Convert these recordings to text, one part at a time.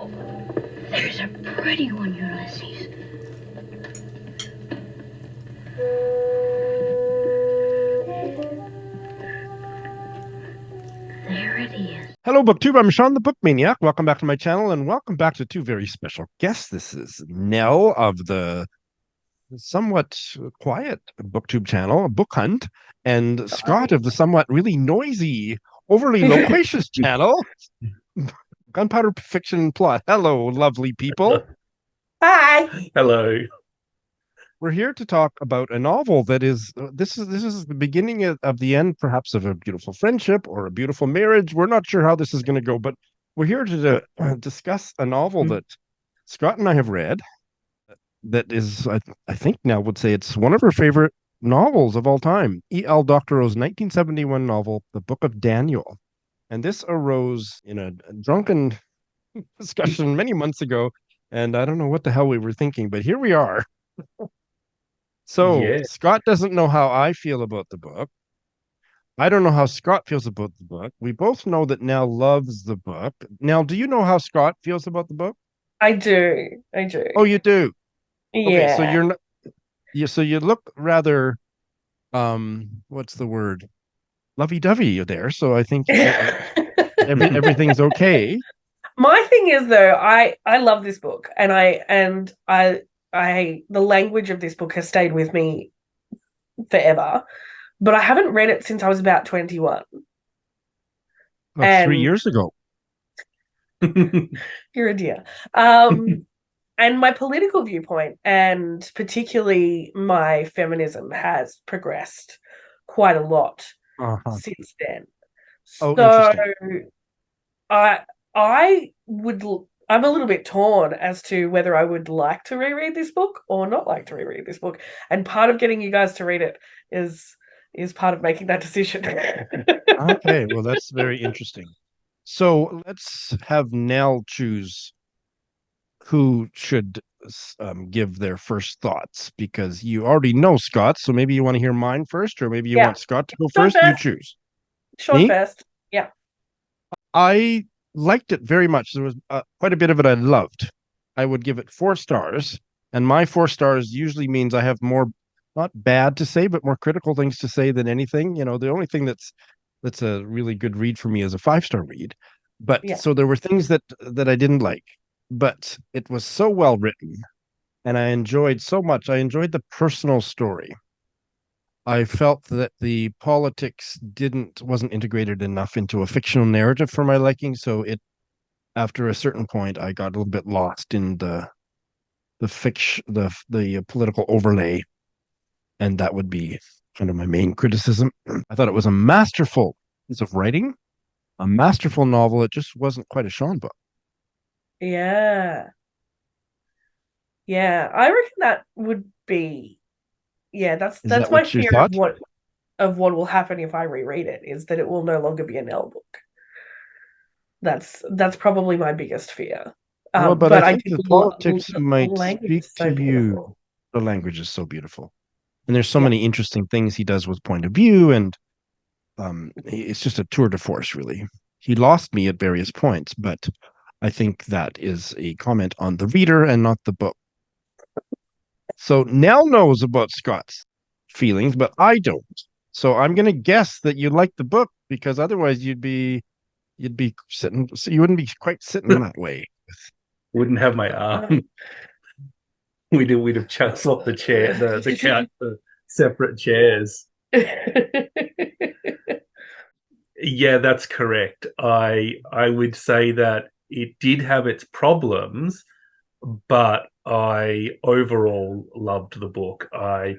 There's a pretty one, Ulysses. There it is. Hello, BookTube. I'm Shawn, the Book Maniac. Welcome back to my channel, and welcome back to two very special guests. This is Nelle of the somewhat quiet BookTube channel, Book Hunt, and Scott of the somewhat really noisy, overly loquacious channel, Gunpowder Fiction Plot. Hello, lovely people. Hi. Hello. We're here to talk about a novel that is this is the beginning of the end, perhaps, of a beautiful friendship or a beautiful marriage. We're not sure how this is going to go, but we're here to discuss a novel that Scott and I have read. That is, I think now would say it's one of her favorite novels of all time. E.L. Doctorow's 1971 novel, The Book of Daniel. And this arose in a drunken discussion many months ago, and I don't know what the hell we were thinking, but here we are. So Yeah. Scott doesn't know how I feel about the book. I don't know how Scott feels about the book. We both know that Nell loves the book. Nell, do you know how Scott feels about the book? I do. Oh, you do? Okay, so Yeah. you're not, so you look rather, what's the word? Lovey-dovey there. So I think everything's okay. My thing is though, I love this book, and I the language of this book has stayed with me forever, but I haven't read it since I was about 21. About 3 And years ago. you're a dear. And my political viewpoint, and particularly my feminism, has progressed quite a lot since then. Oh, So interesting. I I would I'm a little bit torn as to whether I would like to reread this book or not like to reread this book. And part of getting you guys to read it is part of making that decision. Okay, well, that's very interesting. So let's have Nell choose who should give their first thoughts, because you already know Scott, so maybe you want to hear mine first, or maybe you Yeah. want Scott to go Shawn first. You first. choose. Shawn Me? first. Yeah. I liked it very much. There was quite a bit of it I loved. I would give it 4 stars, and my 4 stars usually means I have more, not bad to say, but more critical things to say than anything. You know, the only thing that's a really good read for me is a 5-star read. But Yeah. so there were things that I didn't like, but it was so well written, and I enjoyed so much. I enjoyed the personal story. I felt that the politics wasn't integrated enough into a fictional narrative for my liking, so it after a certain point I got a little bit lost in the fiction the political overlay, and that would be kind of my main criticism. I thought it was a masterful piece of writing, a masterful novel. It just wasn't quite a Shawn book. Yeah. Yeah. I reckon that would be, yeah, Is that's that my what you fear thought? of what will happen if I reread it, is that it will no longer be a Nell book. That's probably my biggest fear. Well, but I But I think do the love politics the might language speak is to so you. beautiful. The language is so beautiful, and there's so Yeah. many interesting things he does with point of view, and it's just a tour de force, really. He lost me at various points, but I think that is a comment on the reader and not the book. So Nell knows about Scott's feelings, but I don't. So I'm going to guess that you like the book, because otherwise you'd be sitting, so you wouldn't be quite sitting that way. Wouldn't have my arm. We'd have chucked swapped the chair, the couch for separate chairs. Yeah, that's correct. I would say that it did have its problems, but I overall loved the book. I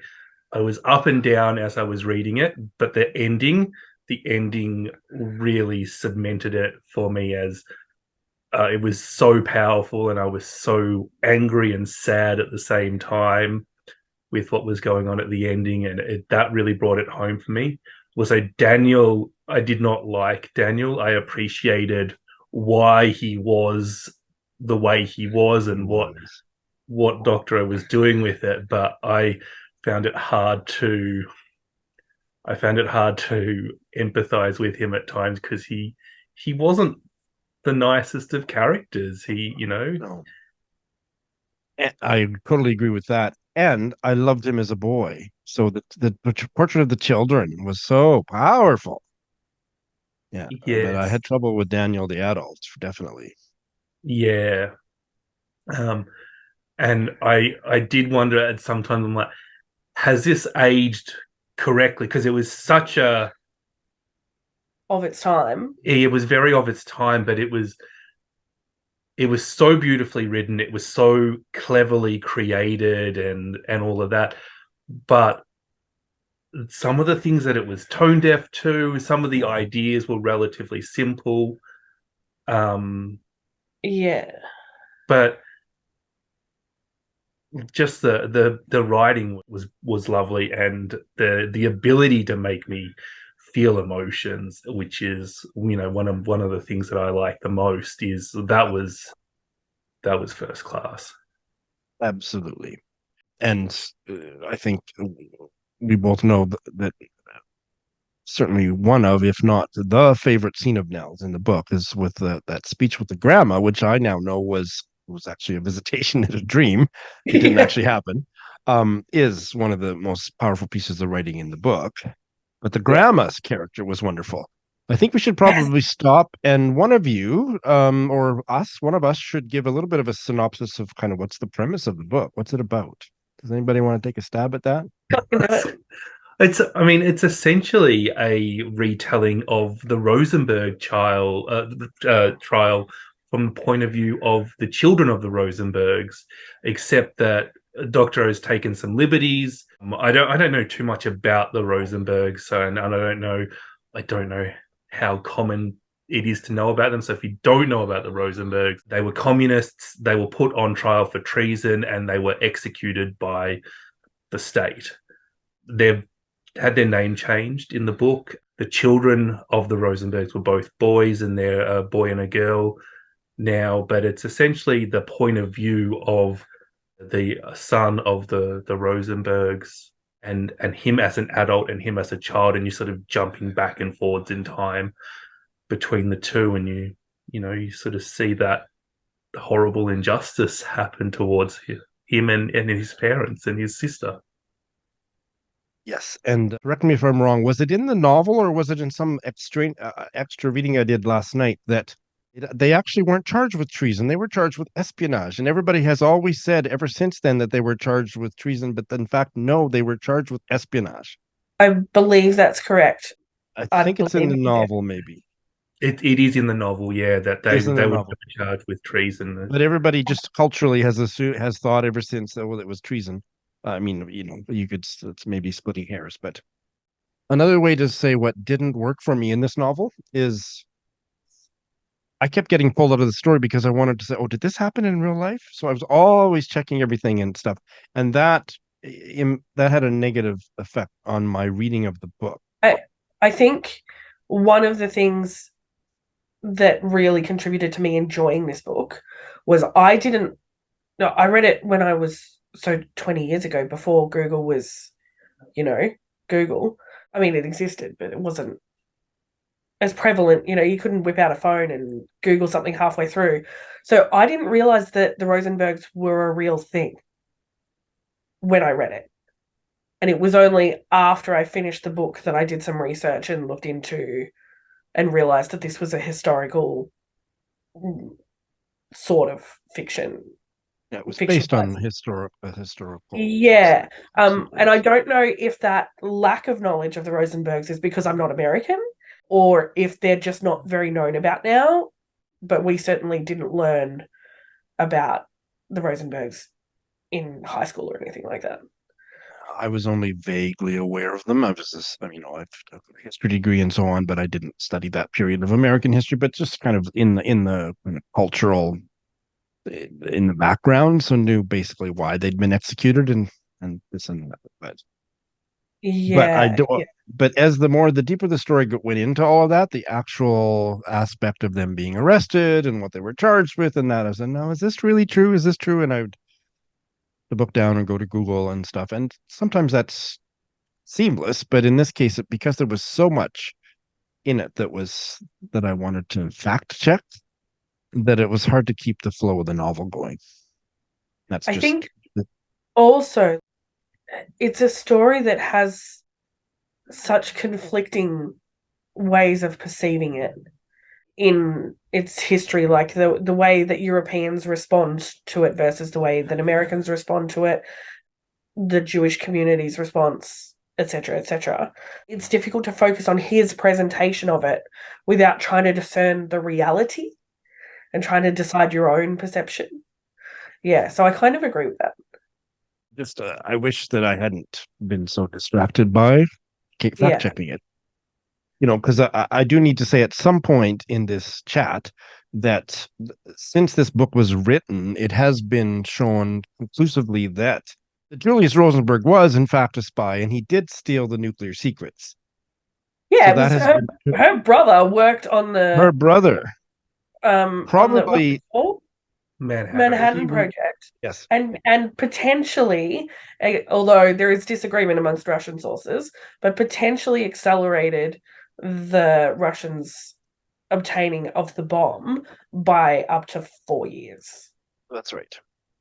was up and down as I was reading it, but the ending really cemented it for me as it was so powerful, and I was so angry and sad at the same time with what was going on at the ending, and that really brought it home for me. Was a Daniel. I did not like Daniel. I appreciated why he was the way he was and what Doctorow was doing with it, but found it hard to I found it hard to empathize with him at times, because he wasn't the nicest of characters. He, No. I totally agree with that. And I loved him as a boy. So the portrait of the children was so powerful. Yeah, but I yes, had trouble with Daniel the adult, definitely. yeah. Um, and I did wonder at some time, I'm like, has this aged correctly? Because it was such a, Of its time. it was very of its time, but it was so beautifully written. It was so cleverly created and all of that. But some of the things that it was tone deaf to, some of the ideas were relatively simple. Yeah. But just the writing was lovely, and the ability to make me feel emotions, which is one of the things that I like the most, is that was first class. Absolutely. And I think we both know that certainly one of, if not the favorite scene of Nell's in the book is with that speech with the grandma, which I now know was actually a visitation in a dream. It didn't Yeah. actually happen. Is one of the most powerful pieces of writing in the book. But the Yeah. grandma's character was wonderful. I think we should probably stop, and one of you, or us, one of us should give a little bit of a synopsis of kind of what's the premise of the book. What's it about? Does anybody want to take a stab at that? It's essentially a retelling of the Rosenberg trial from the point of view of the children of the Rosenbergs, except that Doctorow has taken some liberties. I don't know too much about the Rosenbergs, so and I don't know how common it is to know about them. So if you don't know about the Rosenbergs, they were communists. They were put on trial for treason, and they were executed by the state. They've had their name changed in the book. The children of the Rosenbergs were both boys, and they're a boy and a girl now, but it's essentially the point of view of the son of the Rosenbergs, and him as an adult and him as a child, and you're sort of jumping back and forwards in time between the two, and you sort of see that horrible injustice happen towards him and his parents and his sister. Yes, and correct me if I'm wrong. Was it in the novel, or was it in some extra reading I did last night that they actually weren't charged with treason? They were charged with espionage, and everybody has always said ever since then that they were charged with treason, but in fact, no, they were charged with espionage. I believe that's correct. I I think it's in the believe, yeah. novel, maybe. It is in the novel, yeah, that It they is in the they were novel, never charged with treason. but everybody just culturally has thought ever since that, well, it was treason. I mean, you could it's maybe splitting hairs, but another way to say what didn't work for me in this novel is I kept getting pulled out of the story because I wanted to say, "Oh, did this happen in real life?" So I was always checking everything and stuff, and that had a negative effect on my reading of the book. I think one of the things that really contributed to me enjoying this book was I read it when I was 20 years ago, before Google was, Google. I mean, it existed, but it wasn't as prevalent. You couldn't whip out a phone and Google something halfway through. So I didn't realize that the Rosenbergs were a real thing when I read it. And it was only after I finished the book that I did some research and looked into and realized that this was a historical sort of fiction. Yeah, it was Fiction based on wise. historical. Yeah. Absolutely. And I don't know if that lack of knowledge of the Rosenbergs is because I'm not American, or if they're just not very known about now. But we certainly didn't learn about the Rosenbergs in high school or anything like that. I was only vaguely aware of them. I was just, I mean, I've a history degree and so on, but I didn't study that period of American history. But just kind of in the kind of cultural, in the background, so knew basically why they'd been executed and this and that. But I Yeah, don't. yeah. But as the deeper the story went into all of that, the actual aspect of them being arrested and what they were charged with, and that I said, no, is this really true? Is this true? And I would the book down and go to Google and stuff. And sometimes that's seamless, but in this case, because there was so much in it that I wanted to fact check, that it was hard to keep the flow of the novel going. That's I just think also it's a story that has such conflicting ways of perceiving it in its history, like the way that Europeans respond to it versus the way that Americans respond to it, the Jewish community's response, etc., etc. It's difficult to focus on his presentation of it without trying to discern the reality and trying to decide your own perception. Yeah, so I kind of agree with that. just I wish that I hadn't been so distracted by fact checking it. Because I do need to say at some point in this chat that since this book was written, it has been shown conclusively that Julius Rosenberg was in fact a spy, and he did steal the nuclear secrets. Yeah, So it that was has been her brother worked on her brother, on the what's probably it called? Manhattan. Manhattan Project. Yes. And potentially, although there is disagreement amongst Russian sources, but potentially accelerated the Russians' obtaining of the bomb by up to 4 years. That's right.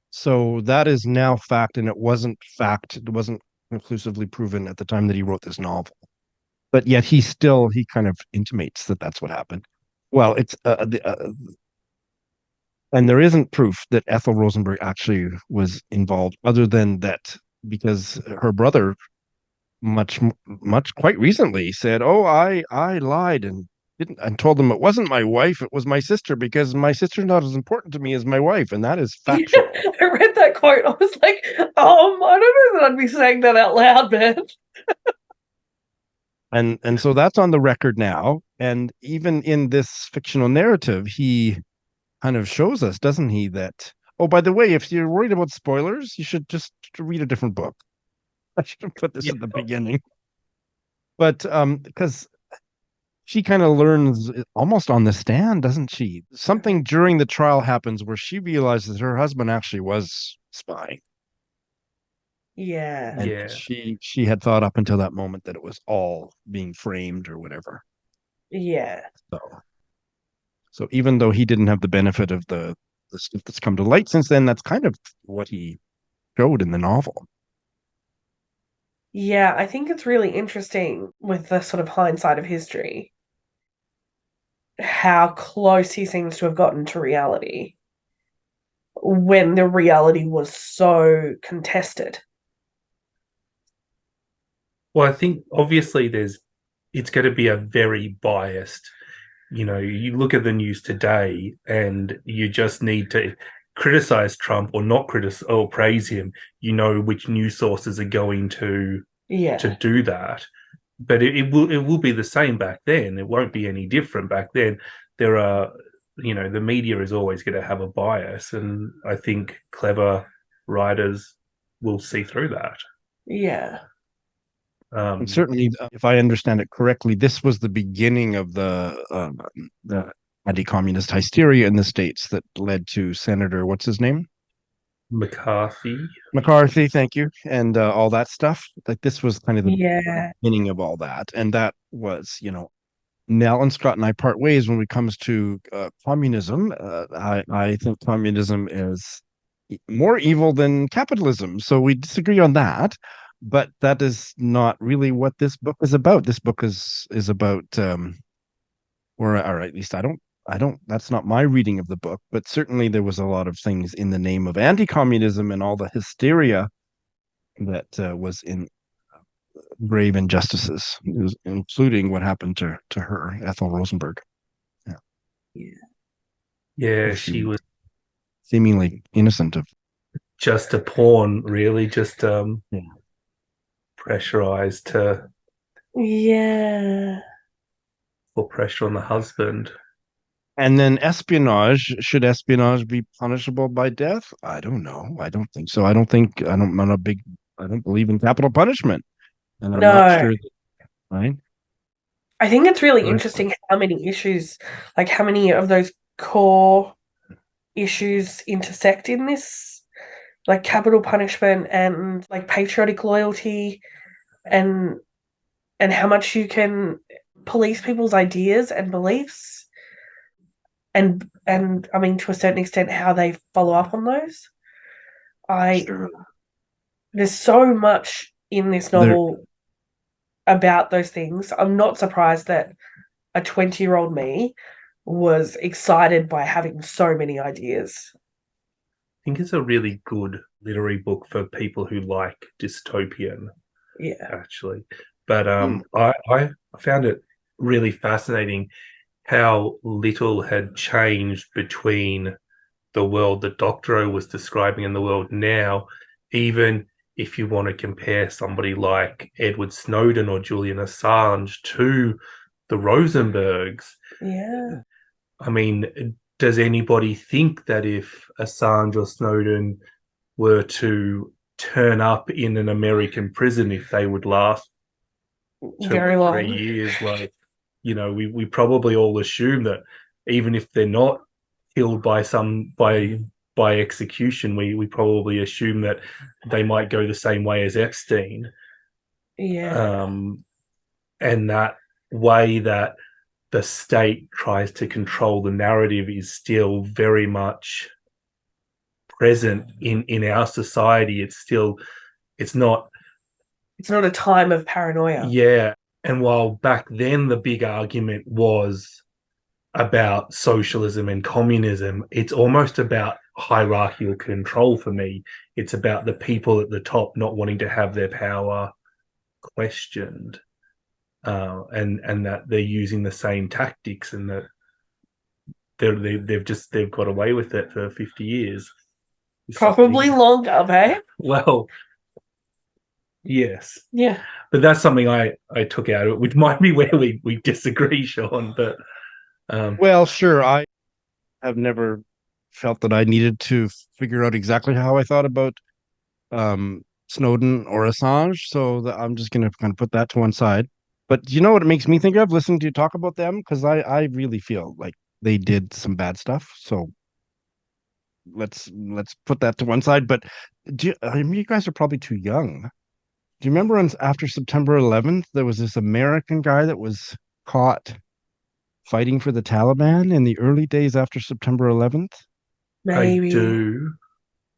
So that is now fact, and it wasn't fact. It wasn't conclusively proven at the time that he wrote this novel. But yet he kind of intimates that that's what happened. Well, it's and there isn't proof that Ethel Rosenberg actually was involved, other than that because her brother, much quite recently, said, "Oh, I lied and told them it wasn't my wife, it was my sister, because my sister's not as important to me as my wife," and that is factual. I read that quote. I was like, I don't know that I'd be saying that out loud, man. And so that's on the record now. And even in this fictional narrative, he kind of shows us, doesn't he, that, oh, by the way, if you're worried about spoilers, you should just read a different book. I should have put this at the beginning. But because she kind of learns almost on the stand, doesn't she? Something during the trial happens where she realizes her husband actually was spying. Yeah. And she had thought up until that moment that it was all being framed or whatever. Yeah. So even though he didn't have the benefit of the stuff that's come to light since then, that's kind of what he showed in the novel. Yeah, I think it's really interesting with the sort of hindsight of history, how close he seems to have gotten to reality when the reality was so contested. Well, I think obviously it's going to be a very biased, you look at the news today and you just need to criticize Trump or not criticize or praise him. You know which news sources are going to do that. But it will be the same back then. It won't be any different back then. There are, the media is always going to have a bias, and I think clever writers will see through that. Yeah. And certainly, if I understand it correctly, this was the beginning of the anti-communist hysteria in the States that led to Senator, what's his name? McCarthy, thank you, and all that stuff. Like this was kind of the beginning of all that, and that was, Nelle and Scott and I part ways when it comes to communism. I think communism is more evil than capitalism, so we disagree on that. But that is not really what this book is about. This book is about, or at least I don't. That's not my reading of the book. But certainly there was a lot of things in the name of anti-communism and all the hysteria that was in grave injustices, including what happened to her, Ethel Rosenberg. Yeah, she was seemingly innocent of just a pawn, really, just pressurized to put pressure on the husband. And then espionage, should espionage be punishable by death? I don't know. I don't think so. I don't believe in capital punishment. And I'm not sure right? I think it's really interesting how many issues, like how many of those core issues intersect in this, like capital punishment and like patriotic loyalty and how much you can police people's ideas and beliefs. and I mean, to a certain extent, how they follow up on those. Sure. There's so much in this novel about those things. I'm not surprised that a 20-year-old me was excited by having so many ideas. I think it's a really good literary book for people who like dystopian, Yeah. actually. But I found it really fascinating how little had changed between the world that Doctorow was describing and the world now, even if you want to compare somebody like Edward Snowden or Julian Assange to the Rosenbergs. Yeah. I mean, does anybody think that if Assange or Snowden were to turn up in an American prison, if they would last Very 2 or long. 3 years? Like, we probably all assume that even if they're not killed by execution, we probably assume that they might go the same way as Epstein. Yeah. And that way that the state tries to control the narrative is still very much present in our society. It's not a time of paranoia. Yeah. And while back then the big argument was about socialism and communism, it's almost about hierarchical control for me. It's about the people at the top not wanting to have their power questioned, and that they're using the same tactics, and that they've got away with it for 50 years. Probably longer, babe. Well, yes. Yeah. But that's something I took out of it, which might be where we disagree, Shawn. But well, sure. I have never felt that I needed to figure out exactly how I thought about Snowden or Assange, so I'm just going to kind of put that to one side. But you know what it makes me think of listening to you talk about them? Because I really feel like they did some bad stuff. So let's put that to one side. But you guys are probably too young. Do you remember after September 11th, there was this American guy that was caught fighting for the Taliban in the early days after September 11th? Maybe. I do.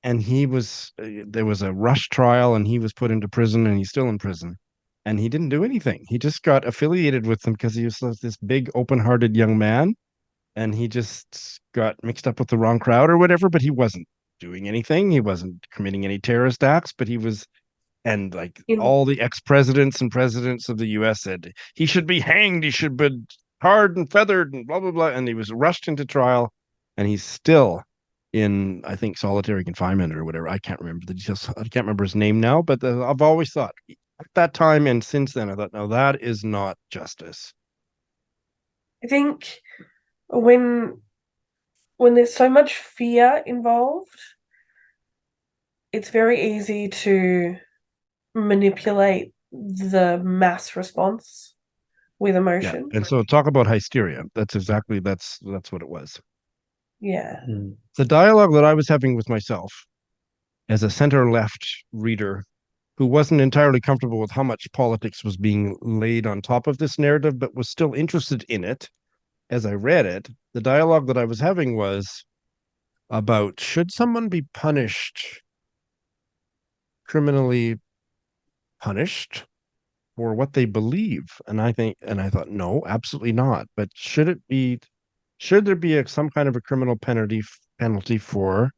And there was a rush trial and he was put into prison and he's still in prison. And he didn't do anything. He just got affiliated with them because he was this big, open-hearted young man. And he just got mixed up with the wrong crowd or whatever, but he wasn't doing anything. He wasn't committing any terrorist acts, but he was. And like all the ex-presidents and presidents of the US said, he should be hanged. He should be tarred and feathered and blah, blah, blah. And he was rushed into trial. And he's still in, I think, solitary confinement or whatever. I can't remember the details. I can't remember his name now, but I've always thought at that time and since then, I thought, no, that is not justice. I think when there's so much fear involved, it's very easy to manipulate the mass response with emotion. Yeah. And so talk about hysteria. That's what it was. Yeah. The dialogue that I was having with myself as a center-left reader who wasn't entirely comfortable with how much politics was being laid on top of this narrative, but was still interested in it as I read it, the dialogue that I was having was about, should someone be criminally punished for what they believe? And I thought, no, absolutely not. But should there be some kind of a criminal penalty for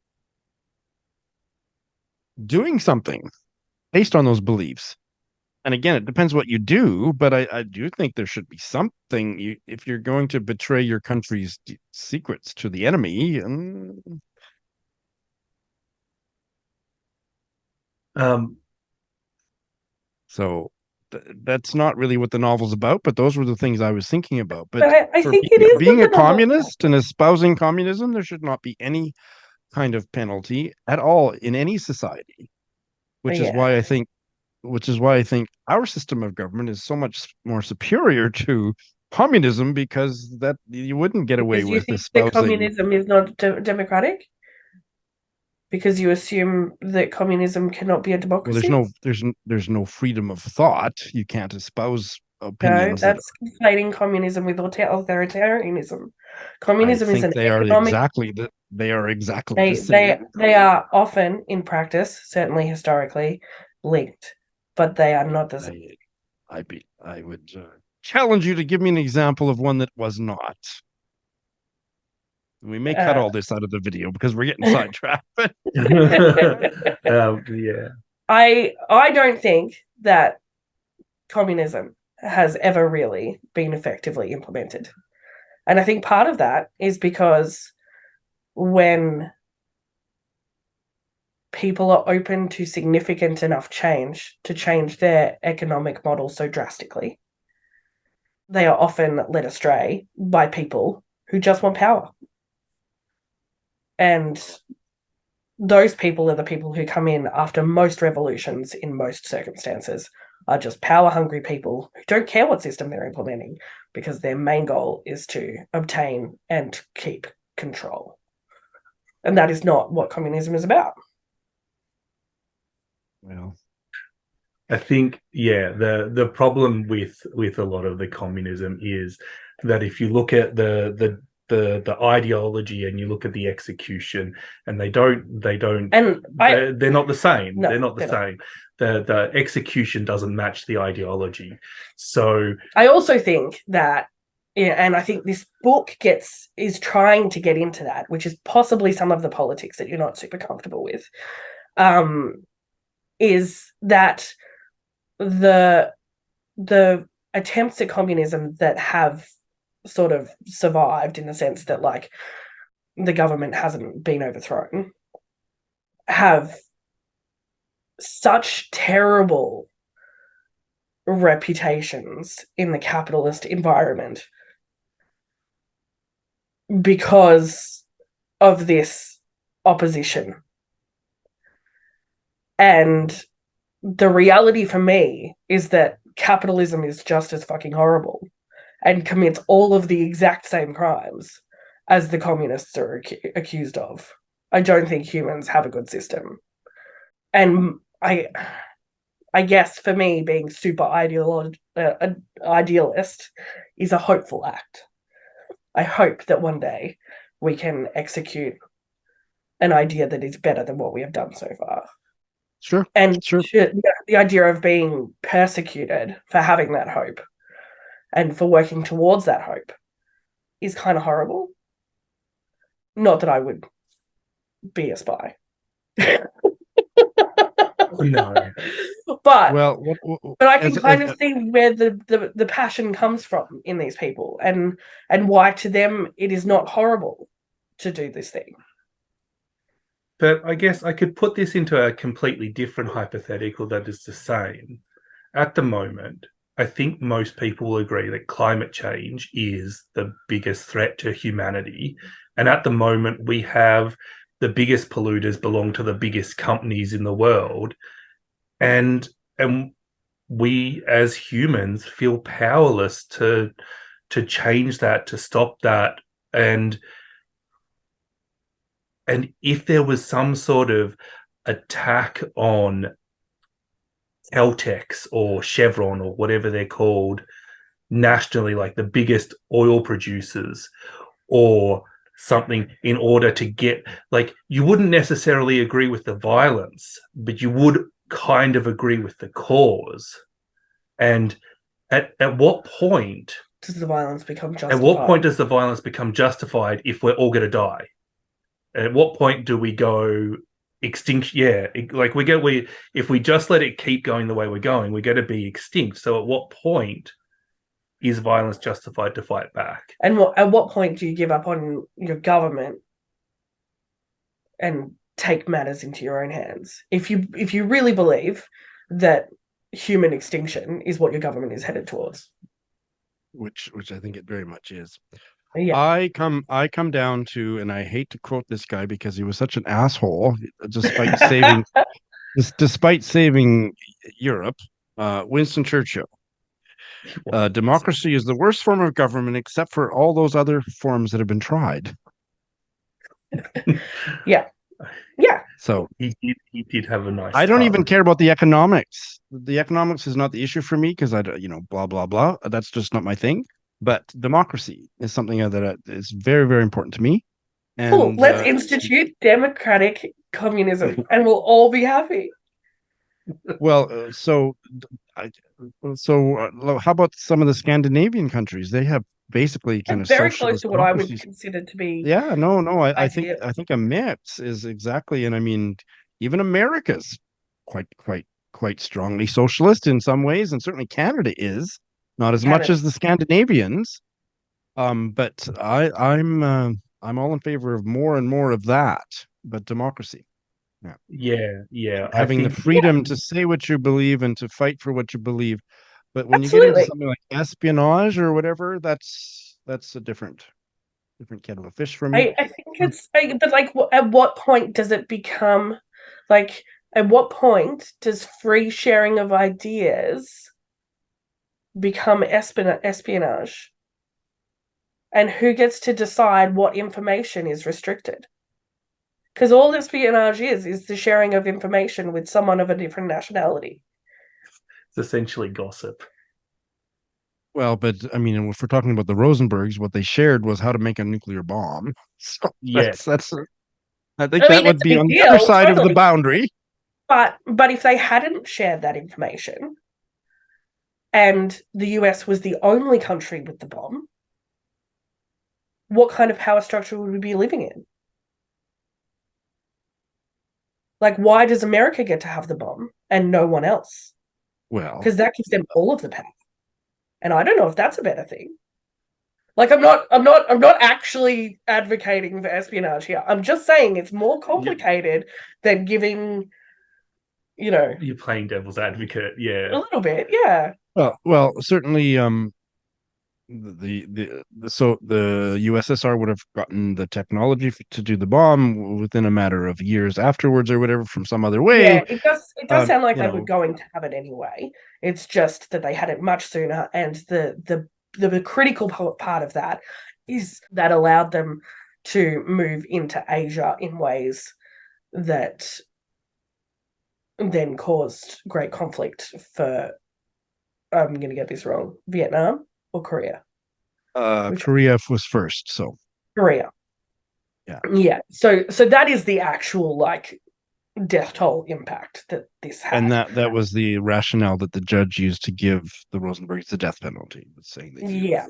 doing something based on those beliefs? And again, it depends what you do, but I do think there should be something. If you're going to betray your country's secrets to the enemy, so that's not really what the novel's about. But those were the things I was thinking about. But I think it is being a communist and espousing communism, there should not be any kind of penalty at all in any society, which is why I think our system of government is so much more superior to communism, because that you wouldn't get away with espousing. Communism is not democratic, because you assume that communism cannot be a democracy. Well, there's no freedom of thought. You can't espouse opinions. No, that's conflating communism with authoritarianism. Communism is think an they are economic. exactly the They same. they are often in practice, certainly historically, linked, but they are not the same. I would challenge you to give me an example of one that was not. We may cut all this out of the video because we're getting sidetracked. Yeah. I don't think that communism has ever really been effectively implemented. And I think part of that is because when people are open to significant enough change to change their economic model so drastically, they are often led astray by people who just want power. And those people are the people who come in after most revolutions in most circumstances, are just power hungry people who don't care what system they're implementing because their main goal is to obtain and keep control. And that is not what communism is about. Well, I think, yeah, the problem with a lot of the communism is that if you look at the ideology and you look at the execution, and they're not the same. No, they're not the same. The execution doesn't match the ideology. So I also think that, yeah, and I think this book is trying to get into that, which is possibly some of the politics that you're not super comfortable with, is that the attempts at communism that have sort of survived, in the sense that like the government hasn't been overthrown, have such terrible reputations in the capitalist environment because of this opposition. And the reality for me is that capitalism is just as fucking horrible and commits all of the exact same crimes as the communists are accused of. I don't think humans have a good system. And I guess for me, being super idealist is a hopeful act. I hope that one day we can execute an idea that is better than what we have done so far. sure. And Sure. the idea of being persecuted for having that hope and for working towards that hope is kind of horrible. Not that I would be a spy. no. But Well, I can kind of see where the passion comes from in these people, and why to them it is not horrible to do this thing. But I guess I could put this into a completely different hypothetical that is the same. At the moment, I think most people will agree that climate change is the biggest threat to humanity. And at the moment, we have the biggest polluters belong to the biggest companies in the world. And we as humans feel powerless to change that, to stop that. And if there was some sort of attack on Caltex or Chevron or whatever they're called nationally, like the biggest oil producers, or something, in order to get, like, you wouldn't necessarily agree with the violence, but you would kind of agree with the cause. And at what point does the violence become justified? At what point does the violence become justified if we're all going to die? At what point do we go extinct? Yeah, if we just let it keep going the way we're going, we're going to be extinct. So at what point is violence justified to fight back? And at what point do you give up on your government and take matters into your own hands? If you really believe that human extinction is what your government is headed towards, which I think it very much is. Yeah. I come down to, and I hate to quote this guy because he was such an asshole, despite saving Europe. Winston Churchill. Democracy is the worst form of government, except for all those other forms that have been tried. Yeah. So he did have a nice. I don't even care about the economics. The economics is not the issue for me because blah blah blah. That's just not my thing. But democracy is something that is very, very important to me. Cool. And Let's institute democratic communism, and we'll all be happy. well, how about some of the Scandinavian countries? They have basically kind of Very close socialist to what I would democracies. consider to be. Yeah, no, ideal. I think a mix is exactly, and I mean, even America's quite strongly socialist in some ways, and certainly Canada is not as much Canada. as the Scandinavians. But I'm all in favor of more and more of that, but democracy. Yeah. I Having the think freedom to say what you believe and to fight for what you believe. But when you get into Absolutely. something like espionage or whatever, that's a different kettle of fish for me. I think it's, but like, at what point does it become, like, at what point does free sharing of ideas become espionage? And who gets to decide what information is restricted? Because all espionage is the sharing of information with someone of a different nationality. it's essentially gossip. Well, but I mean, if we're talking about the Rosenbergs, what they shared was how to make a nuclear bomb. So Yeah. that's I think I that mean, would it's a be big on the deal, other side of the totally. boundary. But if they hadn't shared that information, and the US was the only country with the bomb, what kind of power structure would we be living in? Like, why does America get to have the bomb and no one else? Well, Because that gives them all of the power. And I don't know if that's a better thing. Like, I'm not actually advocating for espionage here. I'm just saying it's more complicated than giving, You're playing devil's advocate. a Yeah. little bit, yeah. well, certainly, so the USSR would have gotten the technology to do the bomb within a matter of years afterwards, or whatever, from some other way. Yeah, it does sound like You they were know, going to have it anyway. It's just that they had it much sooner, and the critical part of that is that allowed them to move into Asia in ways that then caused great conflict for, I'm going to get this wrong, Vietnam or Korea? Korea was first, so Korea. yeah. Yeah. So that is the actual, like, death toll impact that this had. And that was the rationale that the judge used to give the Rosenbergs the death penalty, was saying that Yeah.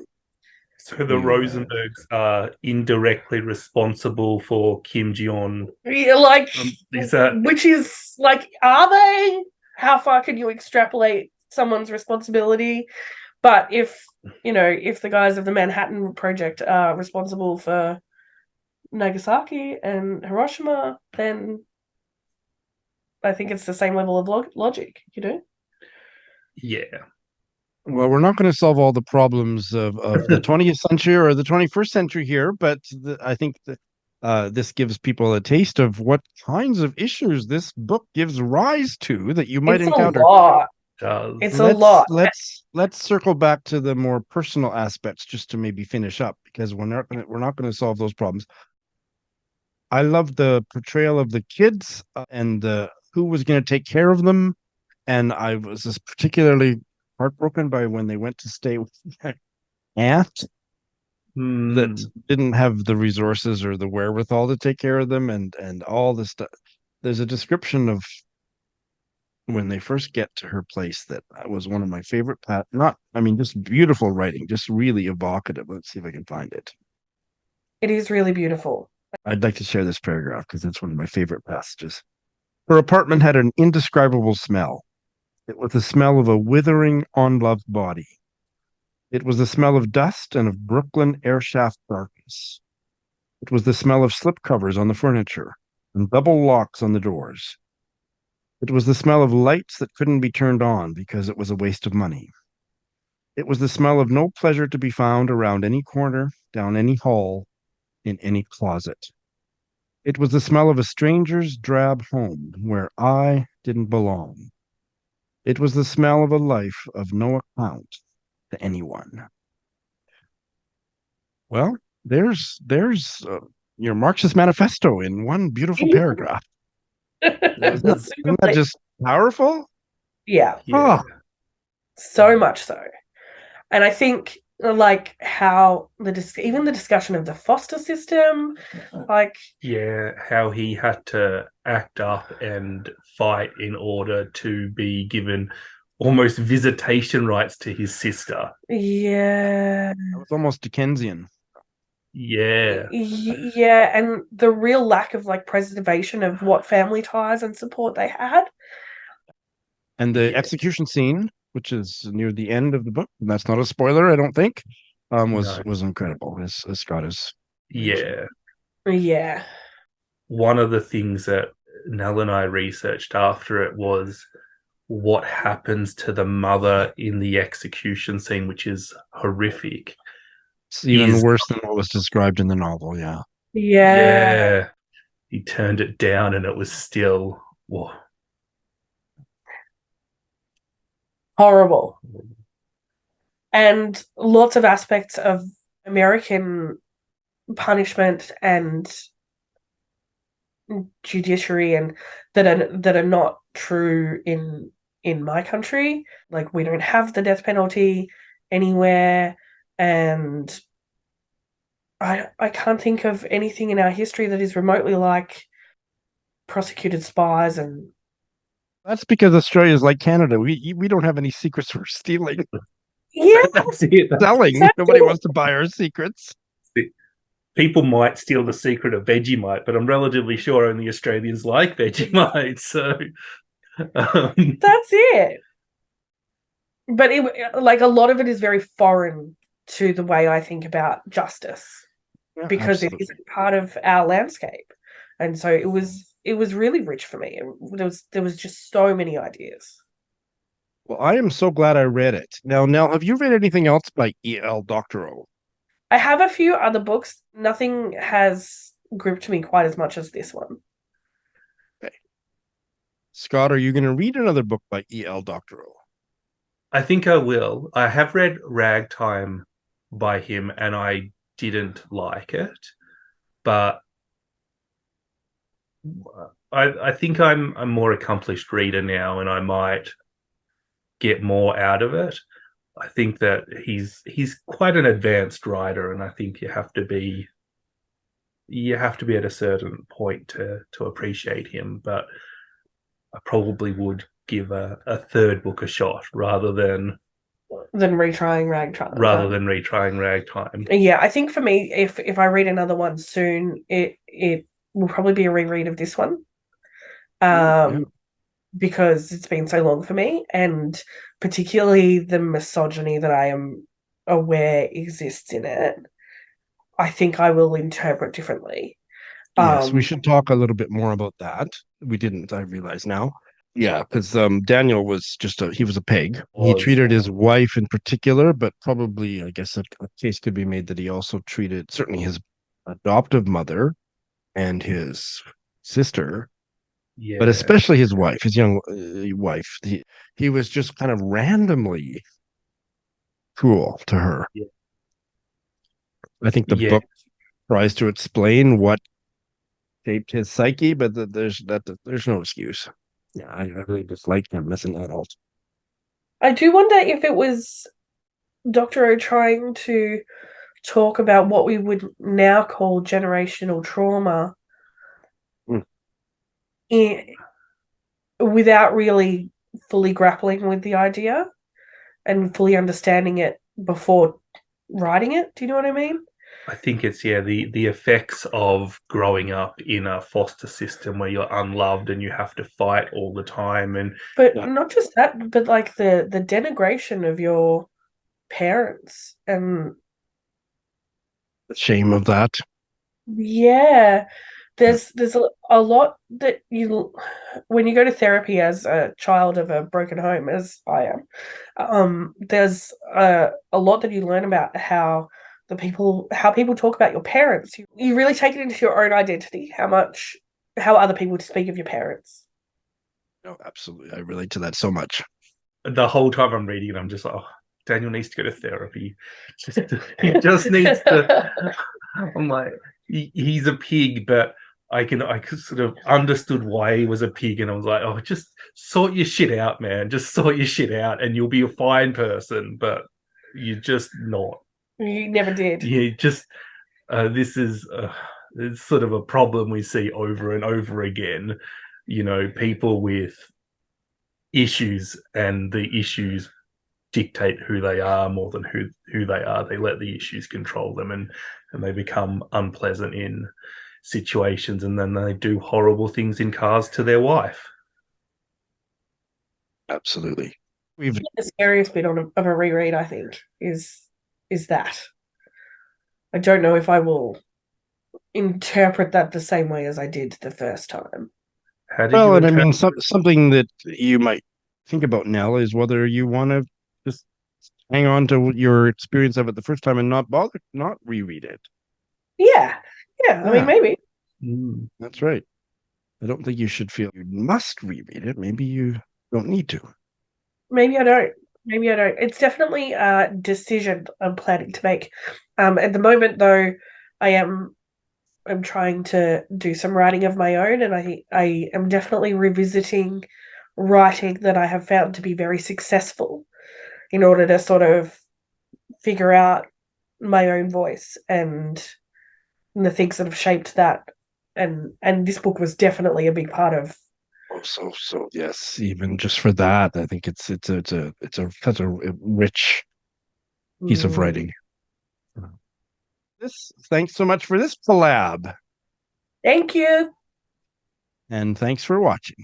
So the Rosenbergs are indirectly responsible for Kim Jong. Yeah, like, Is that which is like, are they? How far can you extrapolate someone's responsibility? But if the guys of the Manhattan Project are responsible for Nagasaki and Hiroshima, then I think it's the same level of logic, Yeah. Well, we're not going to solve all the problems of the 20th century or the 21st century here, but I think that this gives people a taste of what kinds of issues this book gives rise to that you might It's encounter. a lot. Does. It's a lot. Let's circle back to the more personal aspects just to maybe finish up, because we're not going to solve those problems. I love the portrayal of the kids and who was going to take care of them, and I was just particularly heartbroken by when they went to stay with their aunt that didn't have the resources or the wherewithal to take care of them, and all this stuff. There's a description of when they first get to her place that was one of my favorite just beautiful writing, just really evocative. Let's see if I can find it. It is really beautiful. I'd like to share this paragraph because it's one of my favorite passages. Her apartment had an indescribable smell. It was the smell of a withering, unloved body. It was the smell of dust and of Brooklyn airshaft darkness. It was the smell of slipcovers on the furniture and double locks on the doors. It was the smell of lights that couldn't be turned on because it was a waste of money. It was the smell of no pleasure to be found around any corner, down any hall, in any closet. It was the smell of a stranger's drab home where I didn't belong. It was the smell of a life of no account to anyone. Well, there's your Marxist manifesto in one beautiful paragraph. Isn't that just powerful? Yeah. Oh. So much so. And I think like how even the discussion of the foster system, like Yeah, how he had to act up and fight in order to be given almost visitation rights to his sister. yeah, That was almost Dickensian. Yeah. yeah, and the real lack of like preservation of what family ties and support they had. And the Yeah. execution scene, which is near the end of the book, and that's not a spoiler, I don't think, No. was incredible, as Scott has mentioned. Yeah. Yeah, One of the things that Nell and I researched after it was what happens to the mother in the execution scene, which is horrific. It's even Is worse than what was described in the novel. Yeah. yeah, he turned it down and it was still whoa. horrible. And lots of aspects of American punishment and judiciary and that are not true in my country. Like we don't have the death penalty anywhere, and I can't think of anything in our history that is remotely like prosecuted spies and That's because Australia is like Canada. We don't have any secrets for stealing, yeah, That's it. selling. Nobody wants to buy our secrets. People might steal the secret of Vegemite, but I'm relatively sure only Australians like Vegemite. So that's it. But like a lot of it is very foreign to the way I think about justice Yeah, because it absolutely. isn't part of our landscape, and so it was really rich for me. There was just so many ideas. Well, I am so glad I read it. Now, Nell, have you read anything else by E.L. Doctorow? I have a few other books. Nothing has gripped me quite as much as this one. Okay. Scott, are you going to read another book by E.L. Doctorow? I think I will. I have read Ragtime by him and I didn't like it, but I think I'm a more accomplished reader now and I might get more out of it. I think that he's quite an advanced writer, and I think you have to be at a certain point to appreciate him. But I probably would give a third book a shot rather than Retrying Ragtime. retrying Ragtime. Yeah, I think for me, if I read another one soon, it will probably be a reread of this one. Yeah. Because it's been so long for me, and particularly the misogyny that I am aware exists in it, I think I will interpret differently. Yes, we should talk a little bit more about that. We didn't, I realize now. Yeah, because Daniel was he was a pig. He treated his wife in particular, but probably, I guess, a case could be made that he also treated certainly his adoptive mother and his sister, but Yeah, especially his wife, his young wife. He was just kind of randomly cruel to her. yeah, I think the yeah. book tries to explain what shaped his psyche, but there's no excuse. Yeah, I really dislike him as an adult. I do wonder if it was Doctorow trying to talk about what we would now call generational trauma Mm. without really fully grappling with the idea and fully understanding it before writing it. Do you know what I mean? I think it's the effects of growing up in a foster system where you're unloved and you have to fight all the time, and But not just that, but like the denigration of your parents and The shame of that. yeah, there's a lot that you when you go to therapy as a child of a broken home, as I am, there's a lot that you learn about how people talk about your parents. You really take it into your own identity, how other people speak of your parents. No, absolutely. I relate to that so much. the whole time I'm reading it, I'm just like, oh, Daniel needs to go to therapy. He just needs to. I'm like, he's a pig, but I could sort of understood why he was a pig, and I was like, oh, just sort your shit out, man. Just sort your shit out, and you'll be a fine person. But you're just not. You never did. Yeah, just this is it's sort of a problem we see over and over again. You know, people with issues, and the issues dictate who they are more than who they are. They let the issues control them, and they become unpleasant in situations, and then they do horrible things in cars to their wife. Absolutely. We've The scariest bit of a reread, I think, is that. I don't know if I will interpret that the same way as I did the first time. How did well, you and I mean, interpret? something that you might think about, Nell, is whether you want to just hang on to your experience of it the first time and not bother, not reread it. Yeah. I mean, Yeah. maybe. That's right. I don't think you should feel you must reread it. Maybe you don't need to. Maybe I don't. Maybe I don't. It's definitely a decision I'm planning to make. At the moment, though, I'm trying to do some writing of my own, and I am definitely revisiting writing that I have found to be very successful in order to sort of figure out my own voice and the things that have shaped that. And this book was definitely a big part of. Oh, so yes. Even just for that, I think it's such a rich piece of writing. Thanks so much for this collab, Thank you. and thanks for watching.